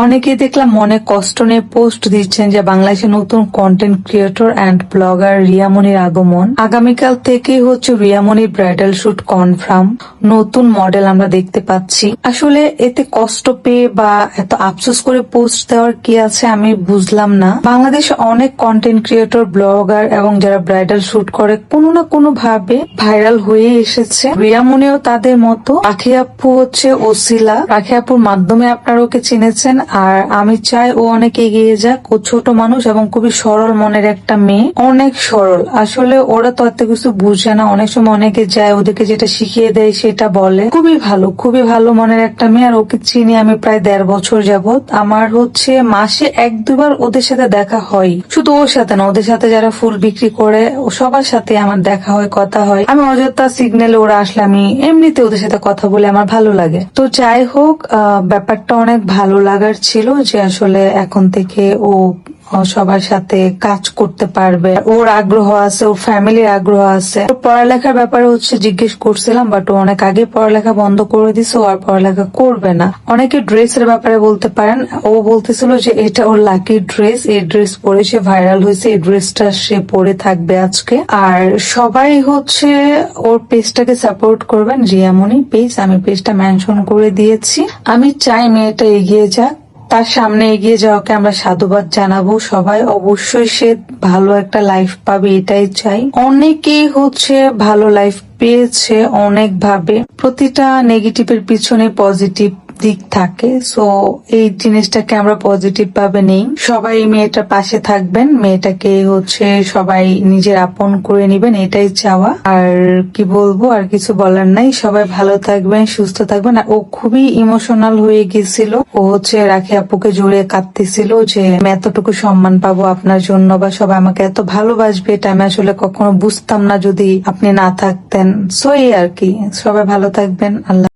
অনেকেই দেখলাম মনে কষ্ট নিয়ে পোস্ট দিচ্ছেন যে বাংলাদেশে নতুন কন্টেন্ট ক্রিয়েটর এন্ড ব্লগার রিয়ামনির আগমন। আগামীকাল থেকেই হচ্ছে রিয়ামনির ব্রাইডাল শুট কনফার্ম। নতুন মডেল আমরা দেখতে পাচ্ছি। আসলে এতে কষ্ট পেয়ে বা এত আফসোস করে পোস্ট দেওয়ার কি আছে আমি বুঝলাম না। বাংলাদেশে অনেক কন্টেন্ট ক্রিয়েটর, ব্লগার এবং যারা ব্রাইডাল শুট করে কোনো না কোনো ভাবে ভাইরাল হয়ে এসেছে। রিয়ামনিও তাদের মতো। রাখি আপু হচ্ছে ওসিলা। রাখি আপুর মাধ্যমে আপনারা ওকে চিনেছেন, আর আমি চাই ও অনেক এগিয়ে যাক। ও ছোট মানুষ এবং খুবই সরল মনের একটা মেয়ে, অনেক সরল। আসলে ওরা তো এত কিছু বুঝে না। অনেক সময় অনেকে যায় ওদেরকে যেটা শিখিয়ে দেয় সেটা বলে। খুবই ভালো মনের একটা মেয়ে। আর ওকে চিনি আমি প্রায় 1.5 বছর যাবত। আমার হচ্ছে মাসে 1-2 বার ওদের সাথে দেখা হয়। শুধু ওর সাথে না, ওদের সাথে যারা ফুল বিক্রি করে সবার সাথে আমার দেখা হয়, কথা হয়। আমি অযথা সিগন্যালে ওরা আসলে আমি এমনিতে ওদের সাথে কথা বলে আমার ভালো লাগে। তো যাই হোক, ব্যাপারটা অনেক ভালো লাগার ছিল যে আসলে এখন থেকে ও সবার সাথে কাজ করতে পারবে। ওর আগ্রহ আছে, ওর ফ্যামিলির আগ্রহ আছে। ওর পড়ালেখার ব্যাপারে হচ্ছে জিজ্ঞেস করছিলাম, বাট ও অনেক আগে পড়ালেখা বন্ধ করে দিছে। ও আর পড়ালেখা করবে না। অনেকে ড্রেসের ব্যাপারে বলতে পারেন। ও বলতেছিল যে এটা ওর লাকি ড্রেস, এই ড্রেস পরে সে ভাইরাল হয়েছে, এই ড্রেসটা সে পরে থাকবে আজকে। আর সবাই হচ্ছে ওর পেজটাকে সাপোর্ট করবেন, রিয়ামনি পেজ। আমি পেজটা মেনশন করে দিয়েছি। আমি চাই মেয়েটা এগিয়ে যাক, তার সামনে এগিয়ে যাওয়াকে আমরা সাধুবাদ জানাবো সবাই। অবশ্যই সে ভালো একটা লাইফ পাবে, এটাই চাই। অনেকেই হচ্ছে ভালো লাইফ পেয়েছে অনেক ভাবে। প্রতিটা নেগেটিভের পিছনে পজিটিভ দিক থাকে। সো এই জিনিসটাকে আমরা পজিটিভ ভাবে নেই। সবাই মেয়েটার পাশে থাকবেন, মেয়েটাকে হচ্ছে সবাই নিজের আপন করে নিবেন, এটাই চাওয়া। আর কি বলবো, আর কিছু বলার নাই। সবাই ভালো থাকবেন, সুস্থ থাকবেন। আর ও খুবই ইমোশনাল হয়ে গেছিল। ও হচ্ছে রাখি আপুকে জড়িয়ে কাঁদতেছিল যে আমি এতটুকু সম্মান পাবো আপনার জন্য, বা সবাই আমাকে এত ভালোবাসবে, এটা আমি আসলে কখনো বুঝতাম না যদি আপনি না থাকতেন। সো এই আর কি। সবাই ভালো থাকবেন। আল্লাহ।